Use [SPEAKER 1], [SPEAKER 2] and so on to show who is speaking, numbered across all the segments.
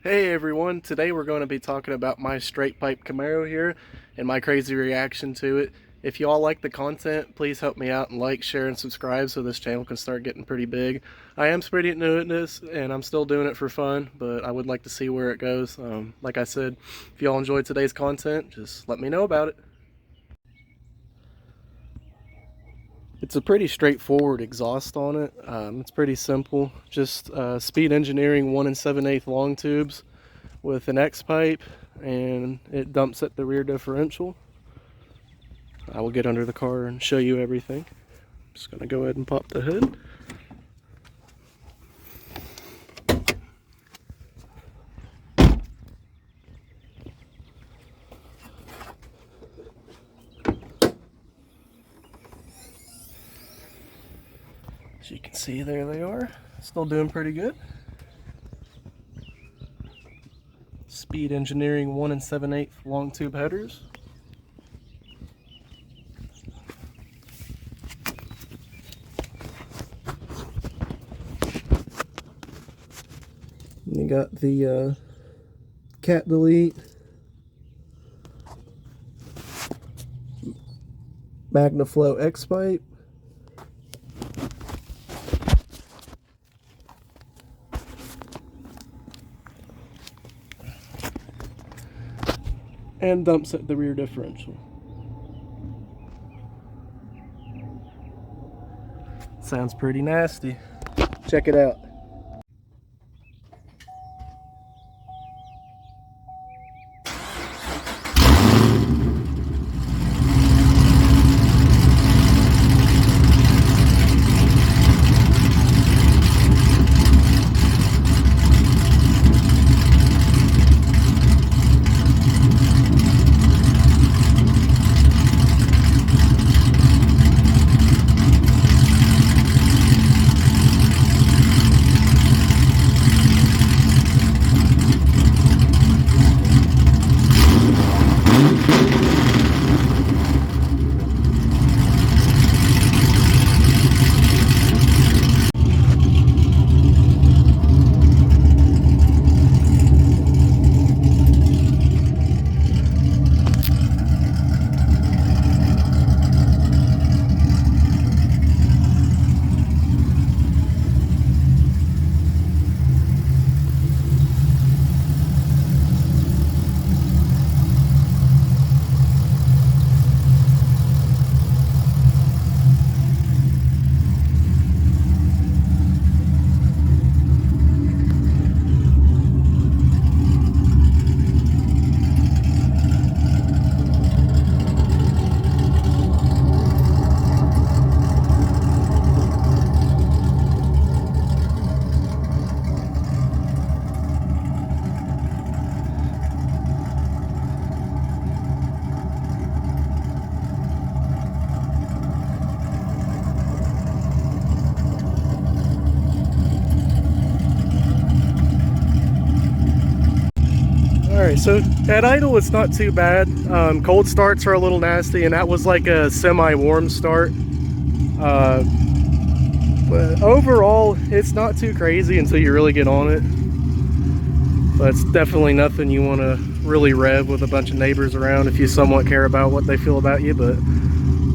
[SPEAKER 1] Hey everyone, today we're going to be talking about my straight pipe Camaro here and my crazy reaction to it. If you all like the content, please help me out and like, share, and subscribe so this channel can start getting pretty big. I am pretty new at this and I'm still doing it for fun, but I would like to see where it goes. Like I said, if you all enjoyed today's content, just let me know about it. It's a pretty straightforward exhaust on it. It's pretty simple. Just Speed Engineering 1 7/8 long tubes with an X pipe, and it dumps at the rear differential. I will get under the car and show you everything. I'm just going to go ahead and pop the hood. As you can see, there they are. Still doing pretty good. Speed Engineering 1 7/8 long tube headers. You got the cat delete, magnaflow X pipe, and dumps at the rear differential. Sounds pretty nasty. Check it out. Alright, so at idle it's not too bad. Cold starts are a little nasty, and that was like a semi-warm start. But overall, it's not too crazy until you really get on it. But it's definitely nothing you want to really rev with a bunch of neighbors around if you somewhat care about what they feel about you, but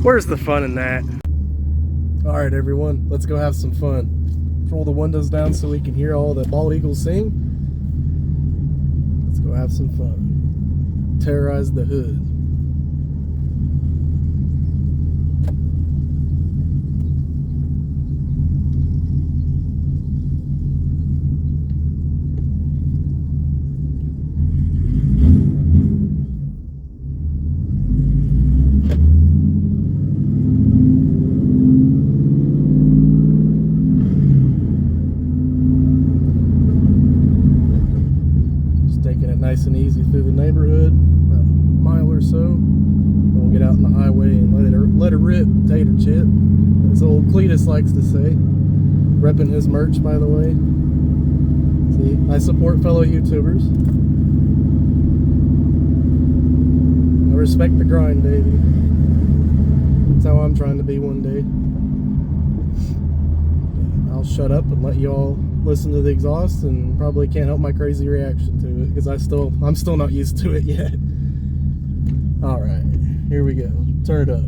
[SPEAKER 1] where's the fun in that? Alright everyone, let's go have some fun. Roll the windows down so we can hear all the bald eagles sing. Let's go have some fun. Terrorize the hood. Nice and easy through the neighborhood, about a mile or so. Then we'll get out on the highway and let it rip, tater chip, as old Cletus likes to say. Repping his merch, by the way. See, I support fellow YouTubers. I respect the grind, baby. That's how I'm trying to be one day. I'll shut up and let you all listen to the exhaust and probably can't help my crazy reaction to it because I'm still not used to it yet. All right, here we go. Turn it up.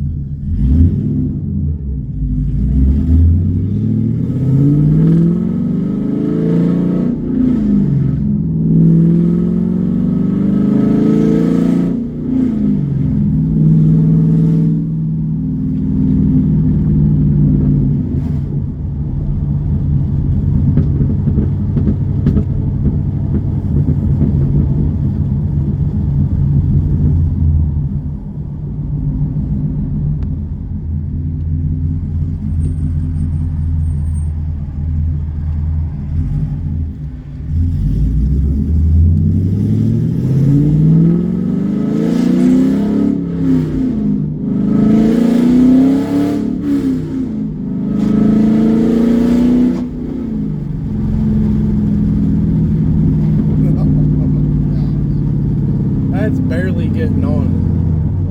[SPEAKER 1] That's barely getting on it.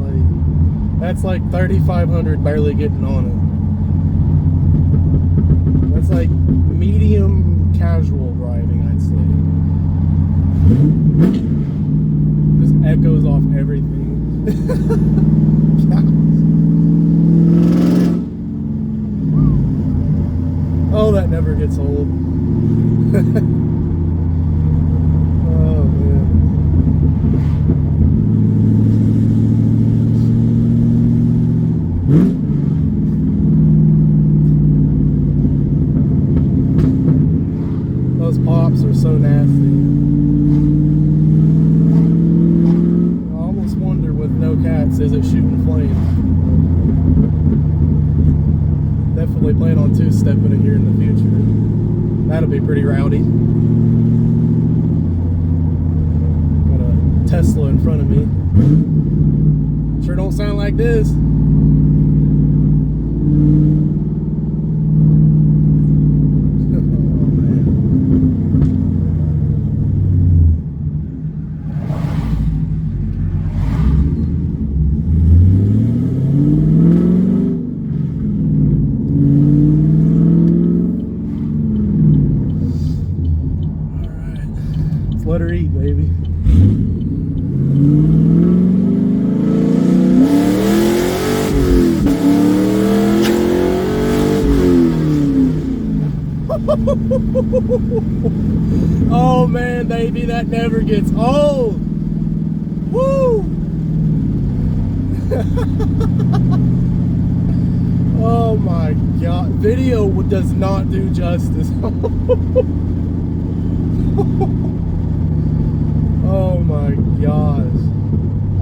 [SPEAKER 1] Like, that's like 3,500 barely getting on it. That's like medium casual driving, I'd say. Just echoes off everything. Oh, that never gets old. Oh, man. Those pops are so nasty. I almost wonder with no cats, is it shooting flames? Definitely plan on two-stepping it here in the future. That'll be pretty rowdy. Got a Tesla in front of me. Sure don't sound like this. Let her eat, baby. Oh man, baby, that never gets old. Woo! Oh my god, video does not do justice. Oh my gosh.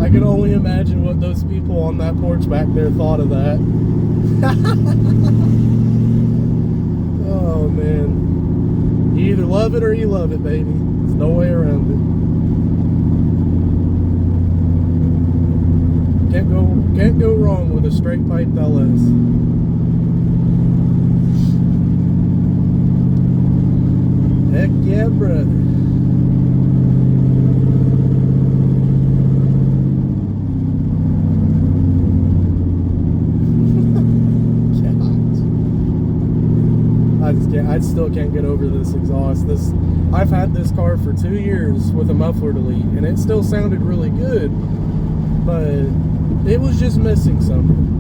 [SPEAKER 1] I can only imagine what those people on that porch back there thought of that. Oh man. You either love it or you love it, baby. There's no way around it. Can't go wrong with a straight piped LS. Heck yeah, brother. I still can't get over this exhaust. I've had this car for 2 years with a muffler delete, and it still sounded really good, but it was just missing something.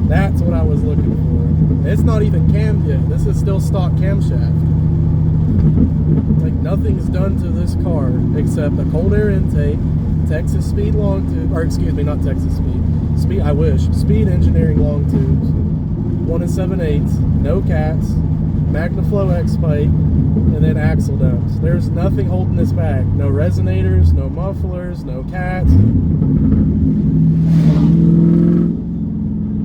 [SPEAKER 1] That's what I was looking for. It's not even cammed yet. This is still stock camshaft. Like, nothing's done to this car except a cold air intake, Texas Speed long tube, or excuse me, not Texas Speed. I wish. Speed Engineering long tubes. 1 7/8, no cats, magnaflow X pipe, and then axle dumps. There's nothing holding this back. No resonators, no mufflers, no cats.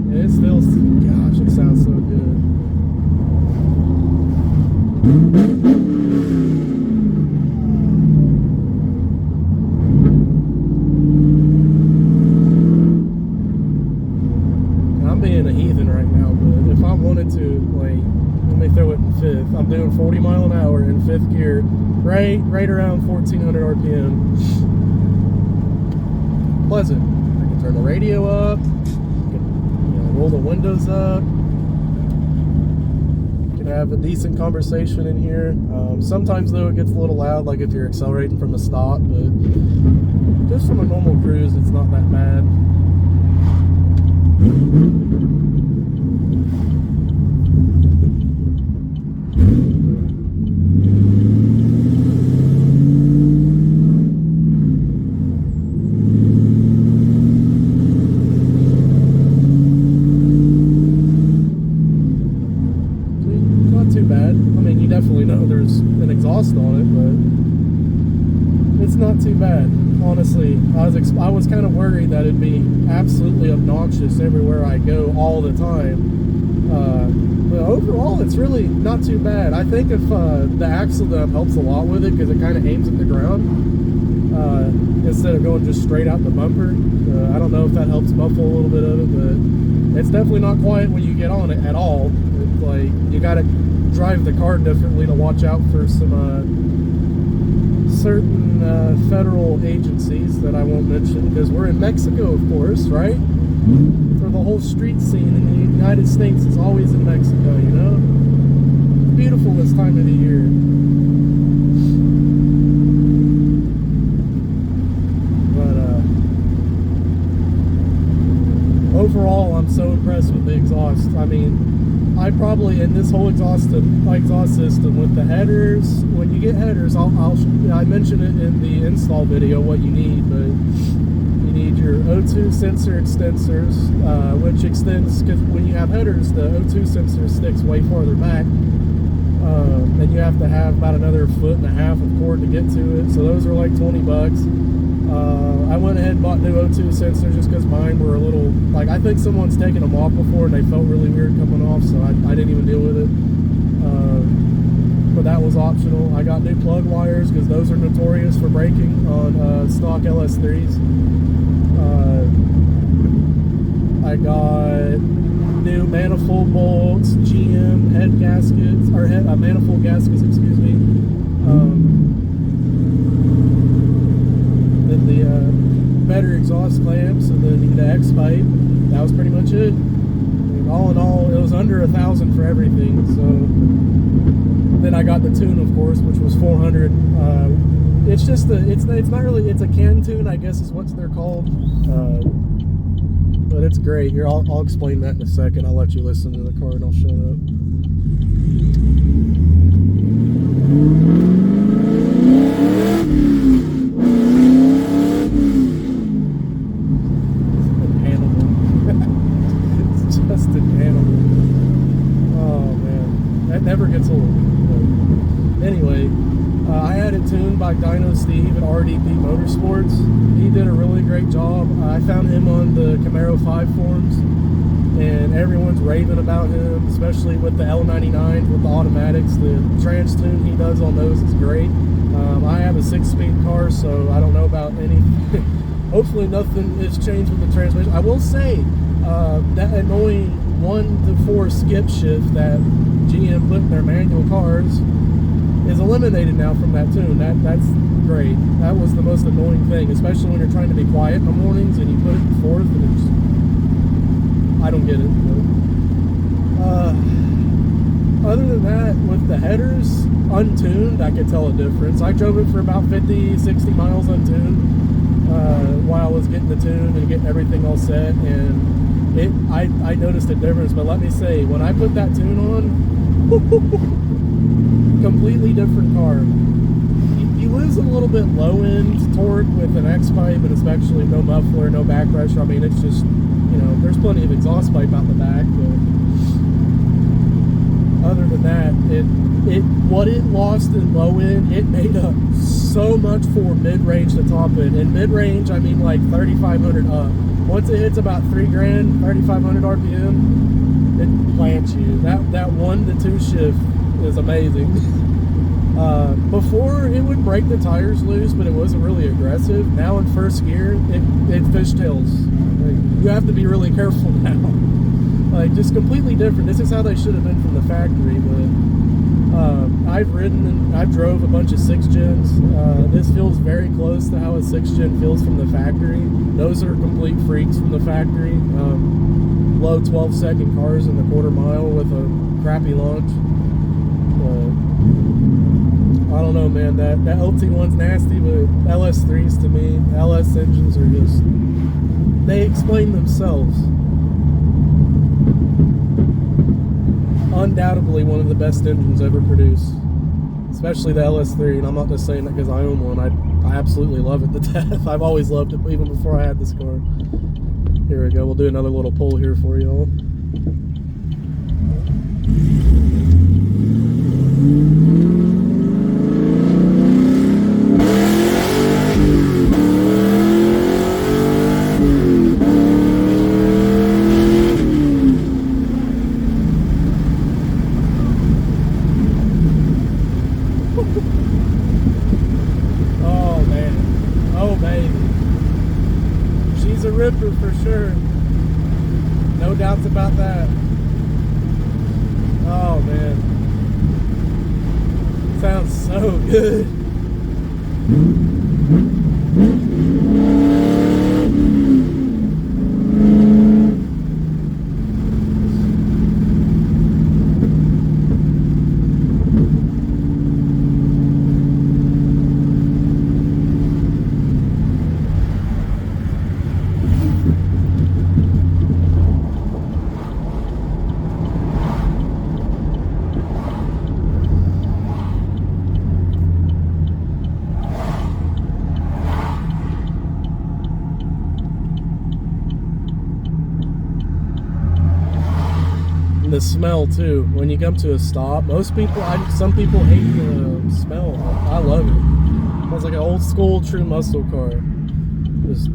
[SPEAKER 1] And it still, gosh, it sounds so good. I'm being a heathen right now, but if I wanted to, like, let me throw it in fifth. I'm doing 40 mile an hour in fifth gear, right around 1400 RPM. Pleasant. I can turn the radio up, I can, roll the windows up, I can have a decent conversation in here. Sometimes though it gets a little loud, like if you're accelerating from a stop, but just from a normal cruise it's not that bad. Not too bad, honestly. I was kind of worried that it'd be absolutely obnoxious everywhere I go all the time, but overall it's really not too bad. I think if the axle dump helps a lot with it, because it kind of aims at the ground instead of going just straight out the bumper. I don't know if that helps muffle a little bit of it, but it's definitely not quiet when you get on it at all. It's like you got to drive the car differently to watch out for some certain federal agencies that I won't mention, because we're in Mexico, of course, right? For the whole street scene in the United States is always in Mexico, you know? Beautiful this time of the year. But overall, I'm so impressed with the exhaust. I mean, I probably, in this whole exhaust system with the headers, when you get headers, I mentioned it in the install video what you need, but you need your O2 sensor extensors, which extends, because when you have headers, the O2 sensor sticks way farther back, and you have to have about another 1.5 feet of cord to get to it, so those are like 20 bucks. I went ahead and bought new O2 sensors just because mine were a little, like, I think someone's taken them off before and they felt really weird coming off, so I didn't even deal with it. But that was optional. I got new plug wires because those are notorious for breaking on stock LS3s. I got new manifold bolts, GM head gaskets, or manifold gaskets, excuse me. Then the better exhaust clamps, and then the X pipe. That was pretty much it. And all in all, it was under $1,000 for everything. So then I got the tune, of course, which was $400. It's just it's not really, it's a can tune, I guess is what they're called. But it's great. Here, I'll explain that in a second. I'll let you listen to the car and I'll shut up. Never gets old. But anyway, I had it tuned by DynoSteve at RDP Motorsports. He did a really great job. I found him on the Camaro 5 forums, and everyone's raving about him, especially with the L99 with the automatics. The trans tune he does on those is great. I have a 6-speed car, so I don't know about any. Hopefully nothing has changed with the transmission. I will say that annoying 1 to 4 skip shift that GM put in their manual cars is eliminated now from that tune. That's great. That was the most annoying thing, especially when you're trying to be quiet in the mornings and you put it in fourth, and it's, I don't get it. But, other than that, with the headers untuned, I could tell a difference. I drove it for about 50-60 miles untuned while I was getting the tune and getting everything all set, and I noticed a difference. But let me say, when I put that tune on, completely different car. You lose a little bit low end torque with an X pipe, and especially no muffler, no back pressure. I mean, it's just, you know, there's plenty of exhaust pipe out the back, but other than that, what it lost in low end, it made up so much for mid range to top end. In mid range, I mean like 3,500 up. Once it hits about $3,000, 3,500 RPM, it plants you. That 1 to 2 shift is amazing. Before, it would break the tires loose, but it wasn't really aggressive. Now in first gear, it fishtails. Like, you have to be really careful now. Like, just completely different. This is how they should have been from the factory. But I've ridden and I've drove a bunch of 6 gens. This feels very close to how a 6 gen feels from the factory. Those are complete freaks from the factory. Low 12-second cars in the quarter mile with a crappy launch. I don't know, man. That LT1's nasty, but LS3s to me, LS engines are just, they explain themselves. Undoubtedly one of the best engines ever produced, especially the LS3. And I'm not just saying that because I own one. I absolutely love it to death. I've always loved it, even before I had this car. Here we go. We'll do another little pull here for y'all. Oh man, oh baby, she's a ripper for sure, no doubts about that. Oh man, sounds so good. The smell too, when you come to a stop, most people, some people hate the smell. I love it. It smells like an old school true muscle car. Just,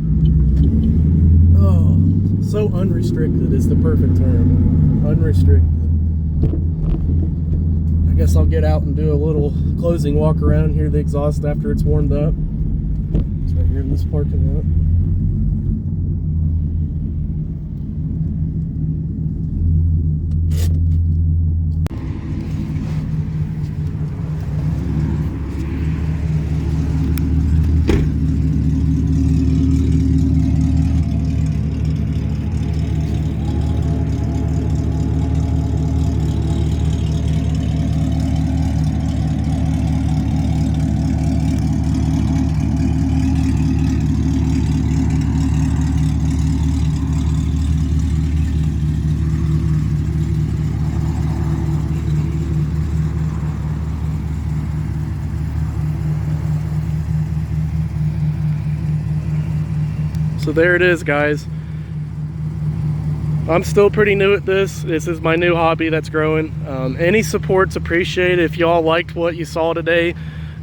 [SPEAKER 1] oh, so unrestricted is the perfect term. Unrestricted. I guess I'll get out and do a little closing walk around here, the exhaust after it's warmed up. It's right here in this parking lot. So there it is, guys. I'm still pretty new at this. This is my new hobby that's growing. Any support's appreciated. If y'all liked what you saw today,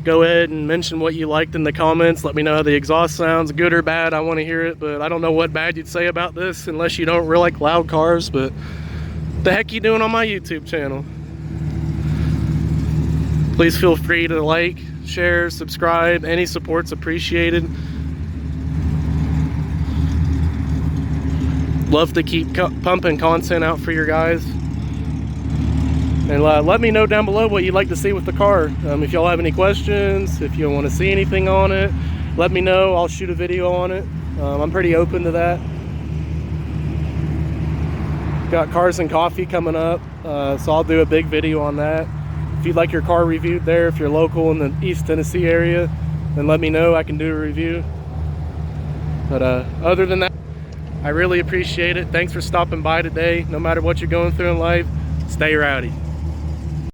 [SPEAKER 1] go ahead and mention what you liked in the comments. Let me know how the exhaust sounds, good or bad. I want to hear it, but I don't know what bad you'd say about this unless you don't really like loud cars. But the heck you doing on my YouTube channel? Please feel free to like, share, subscribe. Any support's appreciated. Love to keep pumping content out for your guys. And let me know down below what you'd like to see with the car. If y'all have any questions, if you want to see anything on it, let me know. I'll shoot a video on it. I'm pretty open to that. Got Cars and Coffee coming up, so I'll do a big video on that. If you'd like your car reviewed there, if you're local in the East Tennessee area, then let me know. I can do a review. But other than that, I really appreciate it. Thanks for stopping by today. No matter what you're going through in life, stay rowdy.